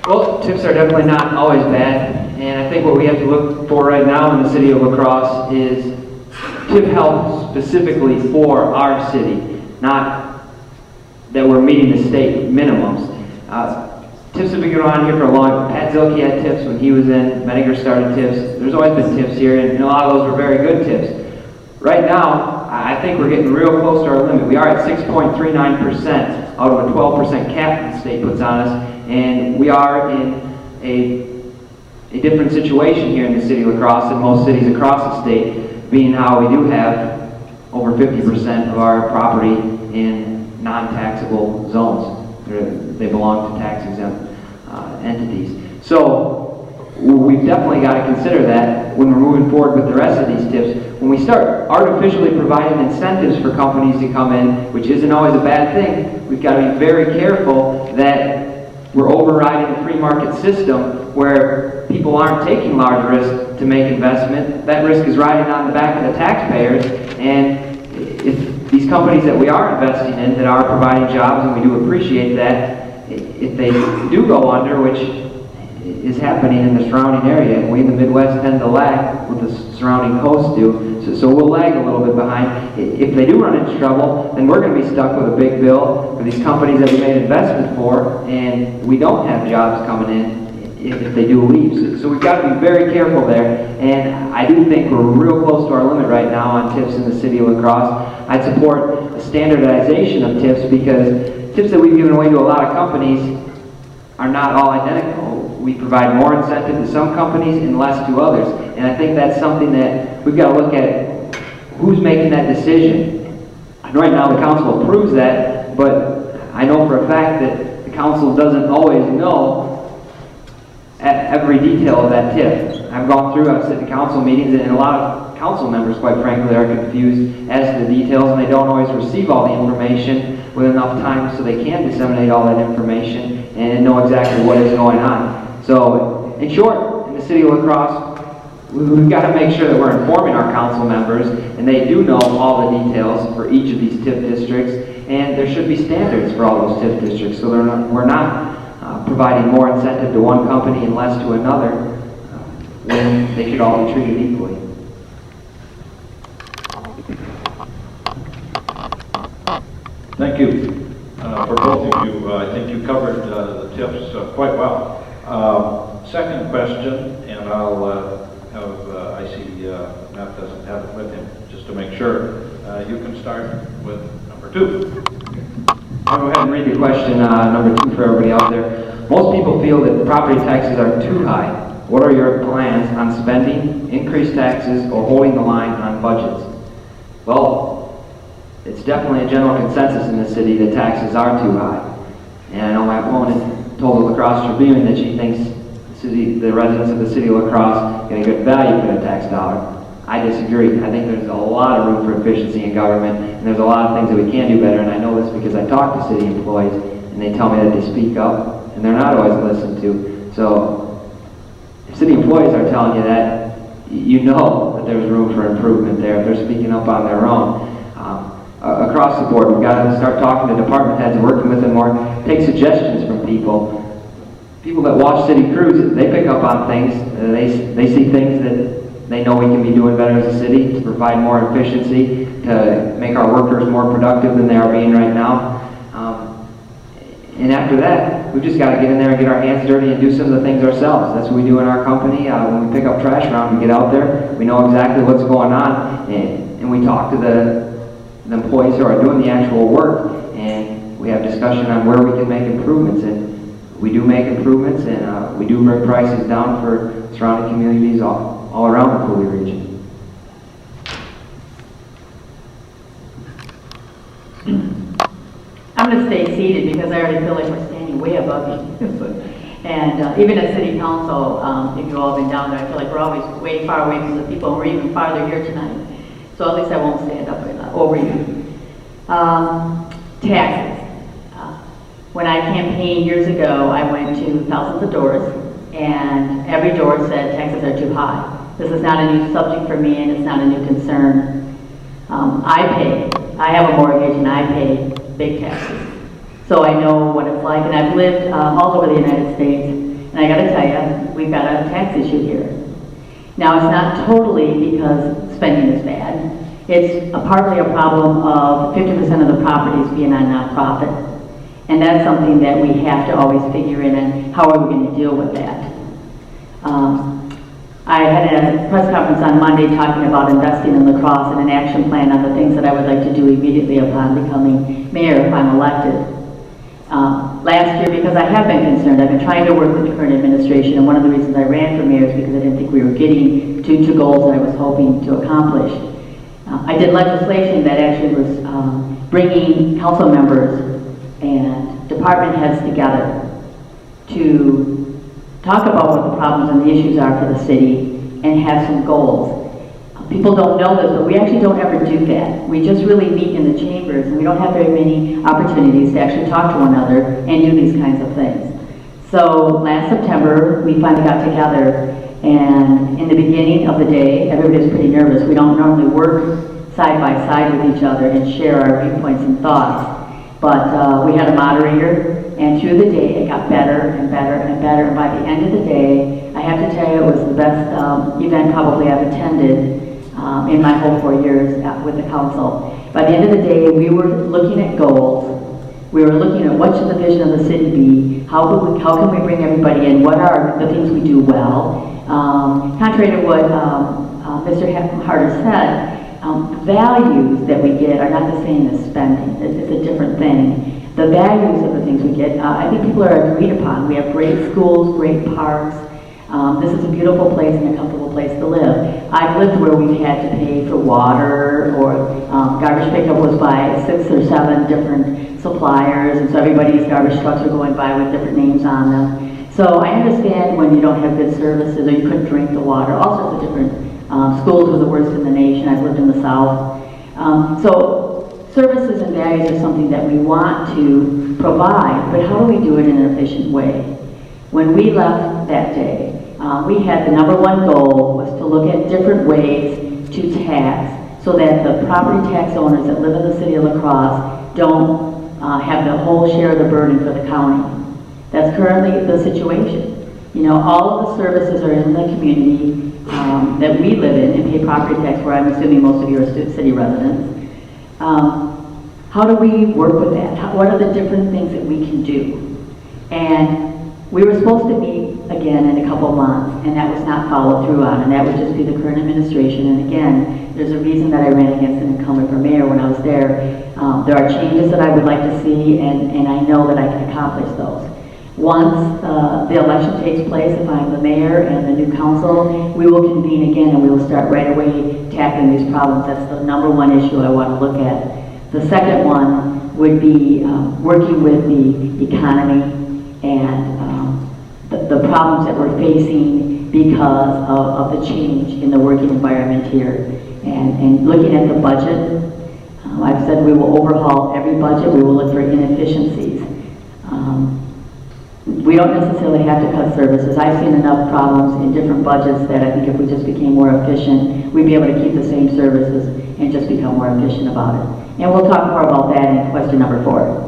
Well, tips are definitely not always bad, and I think what we have to look for right now in the city of La Crosse is tip help specifically for our city, not that we're meeting the state minimums. Tips have been going on here for a long time. Pat Zilke had tips when he was in. Menninger started tips. There's always been tips here, and a lot of those were very good tips. Right now, I think we're getting real close to our limit. We are at 6.39% out of a 12% cap the state puts on us, and we are in a different situation here in the city of La Crosse than most cities across the state, being how we do have over 50% of our property in non-taxable zones. They belong to tax-exempt entities. So we've definitely got to consider that when we're moving forward with the rest of these tips. When we start artificially providing incentives for companies to come in, which isn't always a bad thing, we've got to be very careful that we're overriding the free market system where people aren't taking large risks to make investment. That risk is riding on the back of the taxpayers, and if these companies that we are investing in that are providing jobs, and we do appreciate that, if they do go under, which is happening in the surrounding area, and we in the Midwest tend to lag what the surrounding coasts do, so we'll lag a little bit behind. If they do run into trouble, then we're going to be stuck with a big bill for these companies that we made investment for, and we don't have jobs coming in if they do leave. So we've got to be very careful there, and I do think we're real close to our limit right now on tips in the city of La Crosse. I'd support a standardization of tips because tips that we've given away to a lot of companies are not all identical. We provide more incentive to some companies and less to others, and I think that's something that we've got to look at. Who's making that decision? And right now the council approves that, but I know for a fact that the council doesn't always know every detail of that tip. I've gone through, I've sat in council meetings, and a lot of council members, quite frankly, are confused as to the details, and they don't always receive all the information with enough time so they can disseminate all that information and know exactly what is going on. So, in short, in the city of La Crosse, we've got to make sure that we're informing our council members, and they do know all the details for each of these TIF districts, and there should be standards for all those TIF districts, so we're not providing more incentive to one company and less to another when they should all be treated equally. Thank you. For both of you, I think you covered the tips quite well. Second question, and I'll have, I see Matt doesn't have it with him, just to make sure. You can start with number 2. I'll go ahead and read the question, number 2, for everybody out there. Most people feel that property taxes are too high. What are your plans on spending, increased taxes, or holding the line on budgets? Well, it's definitely a general consensus in the city that taxes are too high. And I know my opponent told the La Crosse Tribune that she thinks the residents of the city of La Crosse get a good value for their tax dollar. I disagree. I think there's a lot of room for efficiency in government, and there's a lot of things that we can do better, and I know this because I talk to city employees, and they tell me that they speak up, and they're not always listened to. So, if city employees are telling you that, you know that there's room for improvement there if they're speaking up on their own. Across the board, we've got to start talking to department heads and working with them more, take suggestions from people. People that watch city crews, they pick up on things, they see things that they know we can be doing better as a city to provide more efficiency, to make our workers more productive than they are being right now. And after that, we've just got to get in there and get our hands dirty and do some of the things ourselves. That's what we do in our company. When we pick up trash around, we get out there, we know exactly what's going on, and we talk to the employees who are doing the actual work, and we have discussion on where we can make improvements. And we do make improvements, and we do bring prices down for surrounding communities all around the Cooley region. I'm going to stay seated because I already feel like we're standing way above you. And even at City Council, if you've all been down there, I feel like we're always way far away from the people, and we're even farther here tonight. So at least I won't stand up over you. Taxes. When I campaigned years ago, I went to thousands of doors, and every door said taxes are too high. This is not a new subject for me, and it's not a new concern. I have a mortgage, and I pay big taxes. So I know what it's like, and I've lived all over the United States. And I gotta tell you, we've got a tax issue here. Now, it's not totally because spending is bad. It's partly a problem of 50% of the properties being on nonprofit. And that's something that we have to always figure in, and how are we going to deal with that? I had a press conference on Monday talking about investing in La Crosse and an action plan on the things that I would like to do immediately upon becoming mayor if I'm elected. Last year, because I have been concerned, I've been trying to work with the current administration, and one of the reasons I ran for mayor is because I didn't think we were getting to goals that I was hoping to accomplish. I did legislation that actually was bringing council members and department heads together to talk about what the problems and the issues are for the city and have some goals. People don't know this, but we actually don't ever do that. We just really meet in the chambers, and we don't have very many opportunities to actually talk to one another and do these kinds of things. So last September, we finally got together, and in the beginning of the day, everybody was pretty nervous. We don't normally work side by side with each other and share our viewpoints and thoughts. But we had a moderator, and through the day it got better and better and better. And by the end of the day, I have to tell you, it was the best event probably I've attended in my whole 4 years with the council. By the end of the day, we were looking at goals. We were looking at what should the vision of the city be, how can we bring everybody in, what are the things we do well. Contrary to what Mr. Harder said, values that we get are not the same as spending. It's a different thing. The values of the things we get, I think people are agreed upon. We have great schools, great parks. This is a beautiful place and a comfortable place to live. I've lived where we've had to pay for water, or garbage pickup was by 6 or 7 different suppliers, and so everybody's garbage trucks are going by with different names on them. So I understand when you don't have good services, or you couldn't drink the water, all sorts of different schools were the worst in the nation. I've lived in the South. So services and values are something that we want to provide, but how do we do it in an efficient way? When we left that day, we had the #1 goal was to look at different ways to tax so that the property tax owners that live in the city of La Crosse don't have the whole share of the burden for the county. That's currently the situation. You know, all of the services are in the community that we live in and pay property tax, where I'm assuming most of you are city residents. How do we work with that? What are the different things that we can do? And we were supposed to meet again in a couple of months, and that was not followed through on, and that would just be the current administration. And again, there's a reason that I ran against an incumbent for mayor when I was there. There are changes that I would like to see, and I know that I can accomplish those. Once the election takes place, if I'm the mayor and the new council, we will convene again, and we will start right away tackling these problems. That's the #1 issue I want to look at. The second one would be working with the economy and the problems that we're facing because of the change in the working environment here. And looking at the budget, I've said we will overhaul every budget. We will look for inefficiencies. We don't necessarily have to cut services. I've seen enough problems in different budgets that I think if we just became more efficient, we'd be able to keep the same services and just become more efficient about it. And we'll talk more about that in question #4.